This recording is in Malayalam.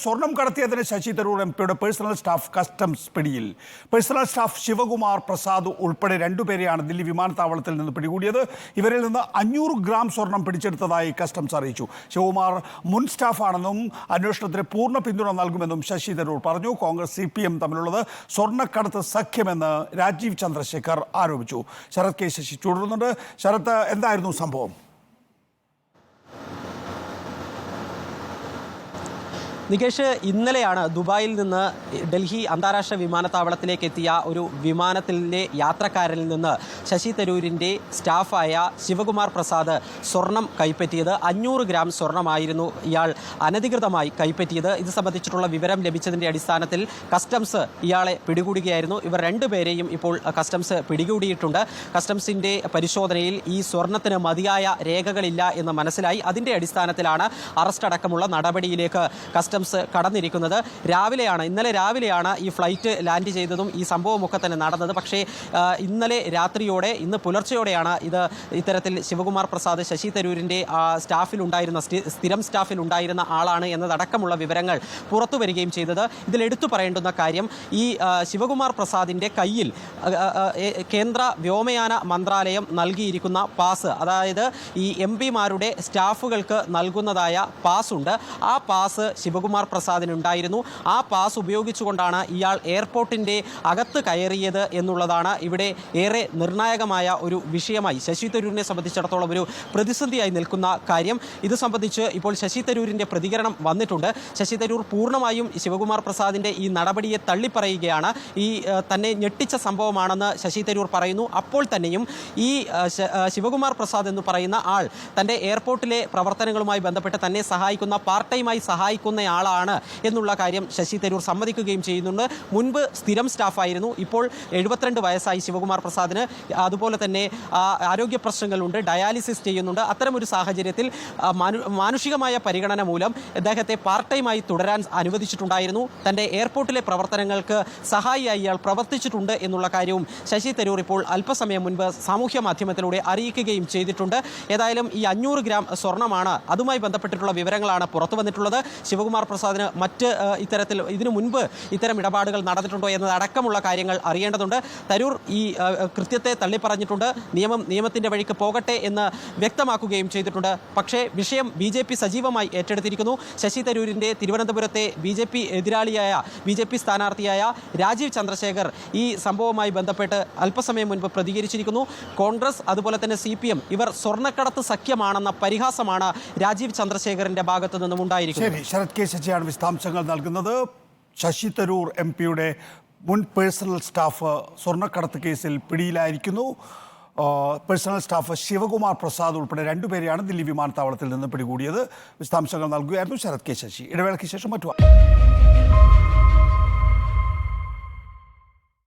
സ്വർണം കടത്തിയതിന് ശശി തരൂർ എംപിയുടെ പേഴ്സണൽ സ്റ്റാഫ് കസ്റ്റംസ് പിടിയിൽ. പേഴ്സണൽ സ്റ്റാഫ് ശിവകുമാർ പ്രസാദ് ഉൾപ്പെടെ രണ്ടുപേരെയാണ് ദില്ലി വിമാനത്താവളത്തിൽ നിന്ന് പിടികൂടിയത്. ഇവരിൽ നിന്ന് 500 ഗ്രാം സ്വർണം പിടിച്ചെടുത്തതായി കസ്റ്റംസ് അറിയിച്ചു. ശിവകുമാർ മുൻ സ്റ്റാഫാണെന്നും അന്വേഷണത്തിന് പൂർണ്ണ പിന്തുണ നൽകുമെന്നും ശശി തരൂർ പറഞ്ഞു. കോൺഗ്രസ് CPM തമ്മിലുള്ളത് സ്വർണ്ണക്കടത്ത് സഖ്യമെന്ന് രാജീവ് ചന്ദ്രശേഖർ ആരോപിച്ചു. ശരത് കെ ശശി തുടരുന്നുണ്ട്. ശരത്, എന്തായിരുന്നു സംഭവം? നികേഷ്, ഇന്നലെയാണ് ദുബായിൽ നിന്ന് ഡൽഹി അന്താരാഷ്ട്ര വിമാനത്താവളത്തിലേക്ക് എത്തിയ ഒരു വിമാനത്തിലെ യാത്രക്കാരിൽ നിന്ന് ശശി തരൂരിൻ്റെ സ്റ്റാഫായ ശിവകുമാർ പ്രസാദ് സ്വർണം കൈപ്പറ്റിയത്. 500 ഗ്രാം സ്വർണമായിരുന്നു ഇയാൾ അനധികൃതമായി കൈപ്പറ്റിയത്. ഇത് സംബന്ധിച്ചിട്ടുള്ള വിവരം ലഭിച്ചതിൻ്റെ അടിസ്ഥാനത്തിൽ കസ്റ്റംസ് ഇയാളെ പിടികൂടുകയായിരുന്നു. ഇവർ രണ്ടുപേരെയും ഇപ്പോൾ കസ്റ്റംസ് പിടികൂടിയിട്ടുണ്ട്. കസ്റ്റംസിൻ്റെ പരിശോധനയിൽ ഈ സ്വർണത്തിന് മതിയായ രേഖകളില്ല എന്ന് മനസ്സിലായി. അതിൻ്റെ അടിസ്ഥാനത്തിലാണ് അറസ്റ്റ് അടക്കമുള്ള നടപടിയിലേക്ക് കസ്റ്റംസ് കടന്നിരിക്കുന്നത്. ഇന്നലെ രാവിലെയാണ് ഈ ഫ്ലൈറ്റ് ലാൻഡ് ചെയ്തതും ഈ സംഭവമൊക്കെ തന്നെ നടന്നത്. പക്ഷേ ഇന്നലെ രാത്രിയോടെ, ഇന്ന് പുലർച്ചെയോടെയാണ് ഇത്തരത്തിൽ ശിവകുമാർ പ്രസാദ് ശശി തരൂരിൻ്റെ സ്ഥിരം സ്റ്റാഫിൽ ഉണ്ടായിരുന്ന ആളാണ് എന്നതടക്കമുള്ള വിവരങ്ങൾ പുറത്തു വരികയും ചെയ്തത്. ഇതിൽ എടുത്തു പറയേണ്ടുന്ന കാര്യം, ഈ ശിവകുമാർ പ്രസാദിൻ്റെ കയ്യിൽ കേന്ദ്ര വ്യോമയാന മന്ത്രാലയം നൽകിയിരിക്കുന്ന പാസ്, അതായത് ഈ MP-മാരുടെ സ്റ്റാഫുകൾക്ക് നൽകുന്നതായ പാസ്സുണ്ട്. ആ പാസ് ശിവകുമാർ പ്രസാദിനുണ്ടായിരുന്നു. ആ പാസ് ഉപയോഗിച്ചുകൊണ്ടാണ് ഇയാൾ എയർപോർട്ടിൻ്റെ അകത്ത് കയറിയത് എന്നുള്ളതാണ് ഇവിടെ ഏറെ നിർണായകമായ ഒരു വിഷയമായി ശശി തരൂരിനെ സംബന്ധിച്ചിടത്തോളം ഒരു പ്രതിസന്ധിയായി നിൽക്കുന്ന കാര്യം. ഇത് സംബന്ധിച്ച് ഇപ്പോൾ ശശി തരൂരിൻ്റെ പ്രതികരണം വന്നിട്ടുണ്ട്. ശശി തരൂർ പൂർണ്ണമായും ശിവകുമാർ പ്രസാദിൻ്റെ ഈ നടപടിയെ തള്ളിപ്പറയുകയാണ്. തന്നെ ഞെട്ടിച്ച സംഭവമാണെന്ന് ശശി തരൂർ പറയുന്നു. അപ്പോൾ തന്നെയും ഈ ശിവകുമാർ പ്രസാദ് എന്ന് പറയുന്ന ആൾ തൻ്റെ എയർപോർട്ടിലെ പ്രവർത്തനങ്ങളുമായി ബന്ധപ്പെട്ട് തന്നെ സഹായിക്കുന്ന, പാർട്ട് ടൈമായി സഹായിക്കുന്നയാളാണ് എന്നുള്ള കാര്യം ശശി തരൂർ സമ്മതിക്കുകയും ചെയ്യുന്നുണ്ട്. മുൻപ് സ്ഥിരം സ്റ്റാഫായിരുന്നു. ഇപ്പോൾ 72 വയസ്സായി ശിവകുമാർ പ്രസാദിന്. അതുപോലെ തന്നെ ആരോഗ്യ പ്രശ്നങ്ങളുണ്ട്, ഡയാലിസിസ് ചെയ്യുന്നുണ്ട്. അത്തരമൊരു സാഹചര്യത്തിൽ മാനുഷികമായ പരിഗണന മൂലം അദ്ദേഹത്തെ പാർട്ട് ടൈമായി തുടരാൻ അനുവദിച്ചിട്ടുണ്ടായിരുന്നു. തൻ്റെ എയർപോർട്ടിലെ പ്രവർത്തനങ്ങൾക്ക് സഹായിയായി ഇയാൾ പ്രവർത്തിച്ചിട്ടുണ്ട് എന്നുള്ള കാര്യവും ശശി തരൂർ ഇപ്പോൾ അല്പസമയം മുൻപ് സാമൂഹ്യ മാധ്യമത്തിലൂടെ അറിയിക്കുകയും ചെയ്തിട്ടുണ്ട്. ഏതായാലും ഈ 500 ഗ്രാം സ്വർണ്ണമാണ്, അതുമായി ബന്ധപ്പെട്ടിട്ടുള്ള വിവരങ്ങളാണ് പുറത്തു വന്നിട്ടുള്ളത്. ശിവകുമാർ പ്രസാദിന് ഇതിനു മുൻപ് ഇത്തരം ഇടപാടുകൾ നടന്നിട്ടുണ്ടോ എന്നതടക്കമുള്ള കാര്യങ്ങൾ അറിയേണ്ടതുണ്ട്. തരൂർ ഈ കൃത്യത്തെ തള്ളിപ്പറഞ്ഞിട്ടുണ്ട്. നിയമത്തിൻ്റെ വഴിക്ക് പോകട്ടെ എന്ന് വ്യക്തമാക്കുകയും ചെയ്തിട്ടുണ്ട്. പക്ഷേ വിഷയം BJP സജീവമായി ഏറ്റെടുത്തിരിക്കുന്നു. ശശി തരൂരിൻ്റെ തിരുവനന്തപുരത്തെ BJP സ്ഥാനാർത്ഥിയായ രാജീവ് ചന്ദ്രശേഖർ ഈ സംഭവവുമായി ബന്ധപ്പെട്ട് അല്പസമയം മുൻപ് പ്രതികരിച്ചിരിക്കുന്നു. കോൺഗ്രസ് അതുപോലെ തന്നെ CPM ഇവർ സ്വർണ്ണക്കടത്ത് സഖ്യമാണെന്ന പരിഹാസമാണ് രാജീവ് ചന്ദ്രശേഖറിൻ്റെ ഭാഗത്തു നിന്നും ഉണ്ടായിരിക്കുന്നത്. ശരത് കെ ശശിയാണ് വിശദാംശങ്ങൾ നൽകുന്നത്. ശശി തരൂർ MP-യുടെ മുൻ പേഴ്സണൽ സ്റ്റാഫ് സ്വർണ്ണക്കടത്ത് കേസിൽ പിടിയിലായിരിക്കുന്നു. പേഴ്സണൽ സ്റ്റാഫ് ശിവകുമാർ പ്രസാദ് ഉൾപ്പെടെ രണ്ടുപേരെയാണ് ദില്ലി വിമാനത്താവളത്തിൽ നിന്ന് പിടികൂടിയത്. വിശദാംശങ്ങൾ നൽകുകയായിരുന്നു ശരത് കെ ശശി. ഇടവേളയ്ക്ക് ശേഷം മറ്റു